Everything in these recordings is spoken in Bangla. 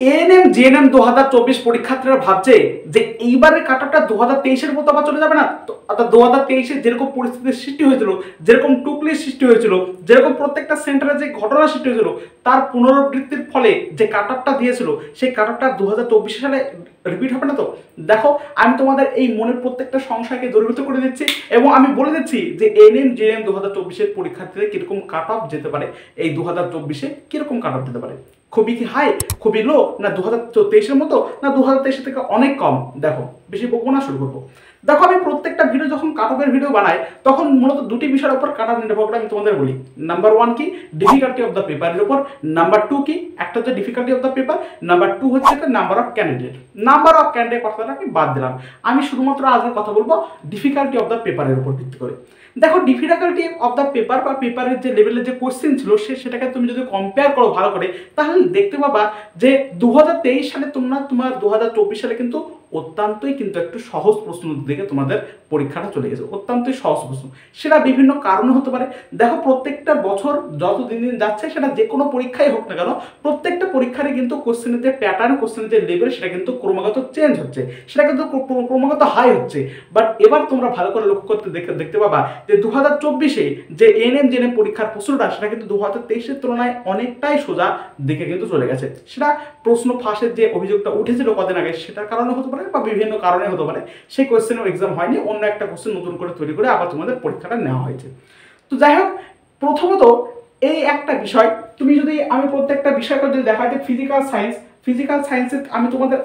এএনএম জিএনএম 2024 পরীক্ষার্থীরা ভাবছে যে এইবারের কাটারটা 2023-এর মতো আবার চলে যাবে না। অর্থাৎ 2023-এ যেরকম পরিস্থিতির সৃষ্টি হয়েছিল, যেরকম টুকলির সৃষ্টি হয়েছিল, যেরকম প্রত্যেকটা সেন্টারে যে ঘটনা সৃষ্টি হয়েছিল, তার পুনরাবৃত্তির ফলে যে কাটারটা দিয়েছিল সেই কাটারটা 2024 সালে রিপিট হবে না তো। দেখো, আমি তোমাদের এই মনের প্রত্যেকটা সংশয়কে দূরীভূত করে দিচ্ছি এবং আমি বলে দিচ্ছি যে এএনএম জিএনএম 2024-এর পরীক্ষার্থীদের কিরকম কাট অফ যেতে পারে, এই 2024-এ কিরকম কাট অফ যেতে পারে। খুবই কি হাই, খুবই লো, না 2023-এর মতো, না 2023 থেকে অনেক কম। দেখো, বেশি বকবো না, শুরু করবো। দেখো, আমি প্রত্যেকটা ভিডিও যখন কাট অফের ভিডিও বানাই তখন মূলত দুটি বিষয়ের উপর কাট অফ নির্ভর করে আমি তোমাদের বলি। নাম্বার 1 কি, ডিফিকাল্টি অফ দ্য পেপারের উপর। নাম্বার 2 কি, একটা হচ্ছে difficulty of the paper, number 2 হচ্ছে number of candidate. Number of candidate কথাটা আমি বাদ দিলাম, আমি শুধুমাত্র আজকে কথা বলবো ডিফিকাল্টি অফ দ্য পেপারের উপর ভিত্তি করে। দেখো, ডিফিকাল্টি অফ দ্য পেপার বা পেপারের যে লেভেলের যে কোশ্চেন ছিল সেটাকে তুমি যদি কম্পেয়ার করো ভালো করে, তাহলে দেখতে পাবা যে 2023 সালে তোমার 2024 সালে কিন্তু অত্যন্তই কিন্তু একটু সহজ প্রশ্ন দিকে তোমাদের পরীক্ষাটা চলে গেছে, অত্যন্তই সহজ প্রশ্ন। সেটা বিভিন্ন কারণে হতে পারে। দেখো, প্রত্যেকটা বছর যত দিন দিন যাচ্ছে, সেটা যে কোনো পরীক্ষাই হোক না কেন, প্রত্যেকটা পরীক্ষারই কিন্তু কোশ্চেনের যে প্যাটার্ন, কোশ্চেনের যে লেভেল, সেটা কিন্তু ক্রমাগত চেঞ্জ হচ্ছে, সেটা কিন্তু ক্রমাগত হাই হচ্ছে। বাট এবার তোমরা ভালো করে লক্ষ্য করতে দেখতে পাবা যে 2024-এ যে এএনএম জেএনএম পরীক্ষার প্রশ্নটা, সেটা কিন্তু 2023-এর তুলনায় অনেকটাই সোজা দিকে কিন্তু চলে গেছে। সেটা প্রশ্ন ফাঁসের যে অভিযোগটা উঠেছিল কদিন আগে, সেটার কারণে হতে পারে বা বিভিন্ন কারণে হতে পারে সেই কোশ্চেনও এক্সাম হয়নি, অন্য একটা কোশ্চেন নতুন করে তৈরি করে আবার তোমাদের পরীক্ষাটা নেওয়া হয়েছে। তো যাই হোক, প্রথমত এই একটা বিষয়, তুমি যদি আমি প্রত্যেকটা বিষয়টা যদি দেখাই যে ফিজিক্যাল সায়েন্সের আমি তোমাদের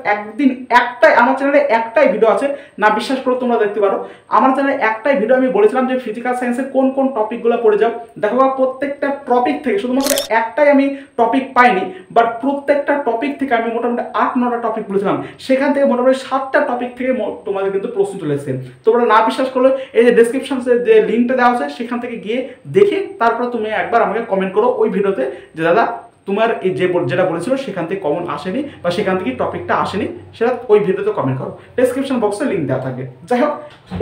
একটাই আমার চ্যানেলে একটাই ভিডিও আছে, না বিশ্বাস করো তোমরা দেখতে পারো। আমার চ্যানেলে একটাই ভিডিও আমি বলেছিলাম যে ফিজিক্যাল সায়েন্সের কোন কোন টপিকগুলো পড়ে যাও। দেখো, প্রত্যেকটা টপিক থেকে শুধুমাত্র একটাই আমি টপিক পাইনি, বাট প্রত্যেকটা টপিক থেকে আমি মোটামুটি 8-9টা টপিক বলেছিলাম। সেখান থেকে মোটামুটি 7টা টপিক থেকে তোমাদের কিন্তু প্রশ্ন চলে এসেছে। তোমরা না বিশ্বাস করলে এই যে ডেসক্রিপশনে যে লিঙ্কটা দেওয়া আছে সেখান থেকে গিয়ে দেখে তারপর তুমি একবার আমাকে কমেন্ট করো ওই ভিডিওতে যে দাদা তোমার এই যেটা বলেছিল সেখান থেকে কমন আসেনি বা সেখান থেকে টপিকটা আসেনি, সেটা ওই ভিডিওতে কমেন্ট করো, ডেসক্রিপশন বক্সে লিঙ্ক দেওয়া থাকবে। যাই হোক,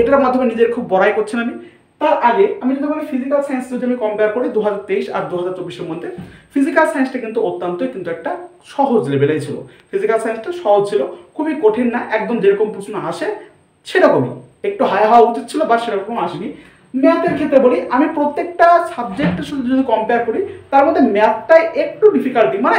এটার মাধ্যমে নিজের খুব বড়াই করছেন আমি। তার আগে আমি যদি বলি ফিজিক্যাল সায়েন্স যদি আমি কম্পেয়ার করি 2023 আর 2024-এর মধ্যে, ফিজিক্যাল সায়েন্সটা কিন্তু অত্যন্তই কিন্তু একটা সহজ লেভেলেই ছিল। ফিজিক্যাল সায়েন্সটা সহজ ছিল, খুবই কঠিন না, একদম যেরকম প্রশ্ন আসে সেরকমই, একটু হাই হওয়া উচিত ছিল বা সেরকম আসেনি। ম্যাথের ক্ষেত্রে বলি, আমি প্রত্যেকটা সাবজেক্টের সাথে যদি কম্পেয়ার করি, তার মধ্যে ম্যাথটাই একটু ডিফিকাল্টি, মানে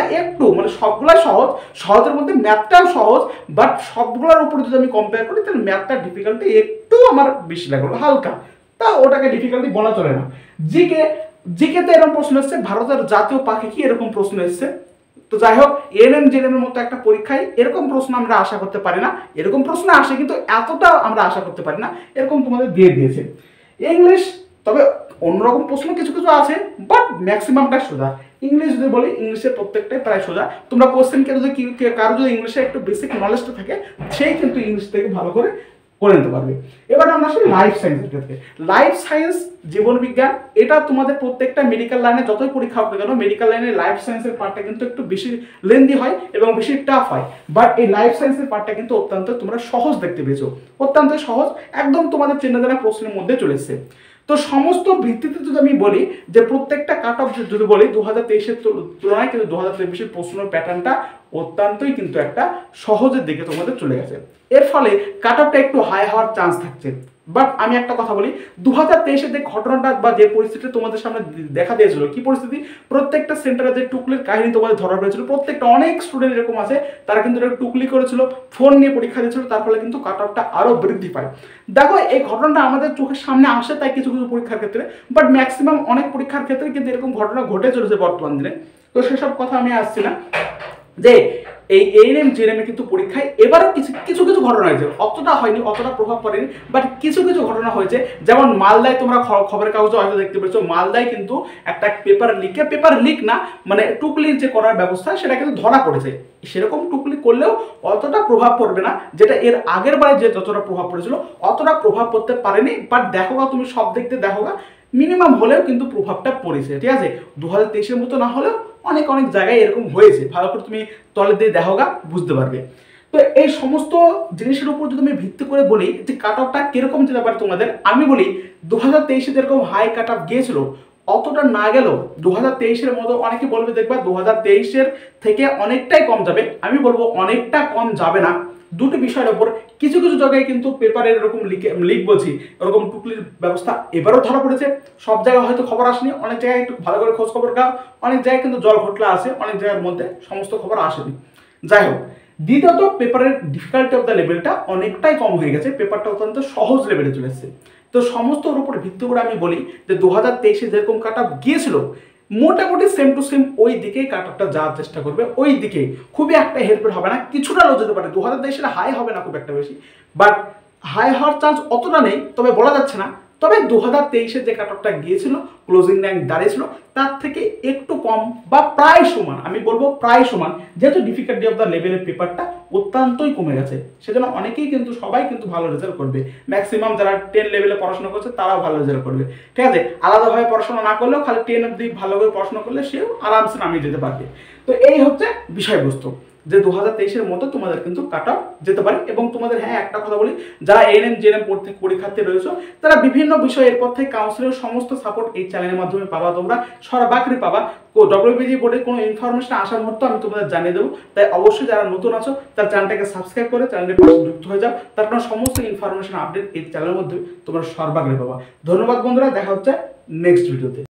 সবগুলাই সহজ, সহজের মধ্যে ম্যাথটাও সহজ, বাট সবগুলোর উপরে যদি আমি কম্পেয়ার করি তাহলে ম্যাথটার ডিফিকাল্টি একটু আমার বেশি লাগলো, হালকা, তা ওটাকে ডিফিকাল্টি বলা চলে না। জিকেতে এরকম প্রশ্ন এসছে, ভারতের জাতীয় পাখি কি, এরকম প্রশ্ন এসছে। তো যাই হোক, এএনএম জেএনএম এর মতো একটা পরীক্ষায় এরকম প্রশ্ন আমরা আশা করতে পারি না, এরকম প্রশ্ন আসে কিন্তু এতটা আমরা আশা করতে পারি না, এরকম তোমাদের দিয়ে দিয়েছে। ইংলিশ, তবে অন্যরকম প্রশ্ন কিছু কিছু আছে, বাট ম্যাক্সিমামটা সোজা। ইংলিশ যদি বলি, ইংলিশের প্রত্যেকটাই প্রায় সোজা। তোমরা কোশ্চেনকে যদি কারো যদি ইংলিশে একটু বেসিক নলেজটা থাকে, সেই কিন্তু ইংলিশ থেকে ভালো করে নিতে পারবে। এবার আমরা আসলে লাইফ সায়েন্সের ক্ষেত্রে, লাইফ সায়েন্স জীবন বিজ্ঞান, এটা তোমাদের প্রত্যেকটা মেডিকেল লাইনে যতই পরীক্ষা হোক না কেন, মেডিকেল লাইনে লাইফ সায়েন্সের পার্টটা কিন্তু একটু বেশি লেন্দি হয় এবং বেশি টাফ হয়। বাট এই লাইফ সায়েন্সের পার্টটা কিন্তু অত্যন্ত তোমরা সহজ দেখতে পেয়েছো, অত্যন্ত সহজ, একদম তোমাদের চেনা জানা প্রশ্নের মধ্যে চলে এসেছে। তো সমস্ত ভিত্তিতে যদি আমি বলি যে প্রত্যেকটা কাট অফ যদি বলি 2023-এর তুলনায় কিন্তু 2023-এর প্রশ্নের প্যাটার্নটা অত্যন্তই কিন্তু একটা সহজের দিকে তোমাদের চলে গেছে। এর ফলে কাট অফটা একটু হাই হওয়ার চান্স থাকছে। বাট আমি একটা কথা বলি, 2023-এর যে ঘটনাটা বা যে পরিস্থিতি তোমাদের সামনে দেখা দিয়েছিল, কি পরিস্থিতি, প্রত্যেকটা সেন্টারে যে টুকলির কাহিনী তোমাদের ধরা পড়েছিল, প্রত্যেকটা অনেক স্টুডেন্ট এরকম আছে তারা কিন্তু টুকলি করেছিল, ফোন নিয়ে পরীক্ষা দিয়েছিল, তার ফলে কিন্তু কাট অফটা আরো বৃদ্ধি পায়। দেখো, এই ঘটনাটা আমাদের চোখের সামনে আসে তাই কিছু কিছু পরীক্ষার ক্ষেত্রে, বাট ম্যাক্সিমাম অনেক পরীক্ষার ক্ষেত্রে কিন্তু এরকম ঘটনা ঘটে চলেছে বর্তমান দিনে। তো সেসব কথা আমি আসছি না। যে এই এএনএম জেএনএম কিন্তু পরীক্ষায় এবারও কিছু কিছু ঘটনা হয়েছে, অতটা হয়নি, অতটা প্রভাব পড়েনি, বাট কিছু কিছু ঘটনা হয়েছে। যেমন মালদায় তোমরা খবরের কাগজে হয়তো দেখতে পেয়েছো, মালদায় কিন্তু একটা পেপার লিক না, মানে টুকলির যে করার ব্যবস্থা সেটা কিন্তু ধরা পড়েছে। সেরকম টুকলি করলেও অতটা প্রভাব পড়বে না, যেটা এর আগের বারে যে যতটা প্রভাব পড়েছিল অতটা প্রভাব পড়তে পারেনি। বাট দেখো গা, তুমি সব দেখতে দেখো গা, মিনিমাম হলেও কিন্তু প্রভাবটা পড়েছে, ঠিক আছে। 2023-এর মতো না হলেও অনেক অনেক জায়গায় এরকম হয়েছে, ভালো করে তুমি তলে দিয়ে দেখো গা, বুঝতে পারবে। তো এই সমস্ত জিনিসের উপর যদি আমি ভিত্তি করে বলি যে কাট অফটা কিরকম যেতে পারে তোমাদের, আমি বলি 2023-এ যেরকম হাই কাট অফ গিয়েছিল, অতটা না গেলেও 2023-এর মতো অনেকে বলবে দেখবা 2023-এর থেকে অনেকটাই কম যাবে। আমি বলবো অনেকটা কম যাবে না। দুটো বিষয়ের ওপর কিছু কিছু জায়গায় কিন্তু পেপারের এরকম লিক বলছি এরকম টুকলির ব্যবস্থা এবারও ধরা পড়েছে। সব জায়গায় হয়তো খবর আসেনি, অনেক জায়গায় একটু ভালো করে খোঁজ খবর গাও, অনেক জায়গায় কিন্তু জল ঘটলা আছে, অনেক জায়গার মধ্যে সমস্ত খবর আসেনি। যাই হোক, দ্বিতীয়ত পেপারের ডিফিকাল্টি অফ দ্য লেভেলটা অনেকটাই কম হয়ে গেছে, পেপারটা অত্যন্ত সহজ লেভেলে চলে এসেছে। তো সমস্তর উপর ভিত্তি করে আমি বলি যে 2023-এ যেরকম কাট অফ গিয়েছিল মোটামুটি সেম টু সেম ওই দিকেই কাট অফটা যাওয়ার চেষ্টা করবে, ওই দিকেই। খুবই একটা হেরফের হবে না, কিছুটা লো যেতে পারে, 2023-এর হাই হবে না খুব একটা বেশি, বাট হাই হওয়ার চান্স অতটা নেই, তবে বলা যাচ্ছে না। তবে 2023-এ যে কাট অফটা গিয়েছিল, ক্লোজিং র্যাঙ্ক দাঁড়িয়েছিল তার থেকে একটু কম বা প্রায় সমান, আমি বলবো প্রায় সমান, যেহেতু ডিফিকাল্টি অফ দ্য লেভেলের পেপারটা অত্যন্তই কমে গেছে, সেজন্য অনেকেই কিন্তু সবাই কিন্তু ভালো রেজাল্ট করবে। ম্যাক্সিমাম যারা 10 লেভেলে পড়াশোনা করছে তারাও ভালো রেজাল্ট করবে, ঠিক আছে। আলাদাভাবে পড়াশোনা না করলেও খালি 10 অব্দি ভালো করে পড়াশোনা করলে সেও আরামসে নামিয়ে যেতে পারবে। তো এই হচ্ছে বিষয়বস্তু যে 2023-এর মতো তোমাদের কিন্তু কাট অফ যেতে পারে। এবং তোমাদের হ্যাঁ একটা কথা বলি, যারা এএনএম জেএনএম পরীক্ষার্থী রয়েছে তারা বিভিন্ন বিষয়ে এরপর থেকে কাউন্সিলের সমস্ত সাপোর্ট এই চ্যানেলের মাধ্যমে পাবা, তোমরা সর্বাগ্রে পাবা। ডব্লিউবিজি বোর্ডের কোনো ইনফরমেশন আসা মুহূর্তে আমি তোমাদের জানিয়ে দেবো। তাই অবশ্যই যারা নতুন আছো তার চ্যানেলটাকে সাবস্ক্রাইব করে চ্যানেলের পাশে যুক্ত হয়ে যাও, তার কারণ সমস্ত ইনফরমেশন আপডেট এই চ্যানেলের মধ্যে তোমরা সর্বাগ্রে পাবা। ধন্যবাদ বন্ধুরা, দেখা হচ্ছে নেক্সট ভিডিওতে।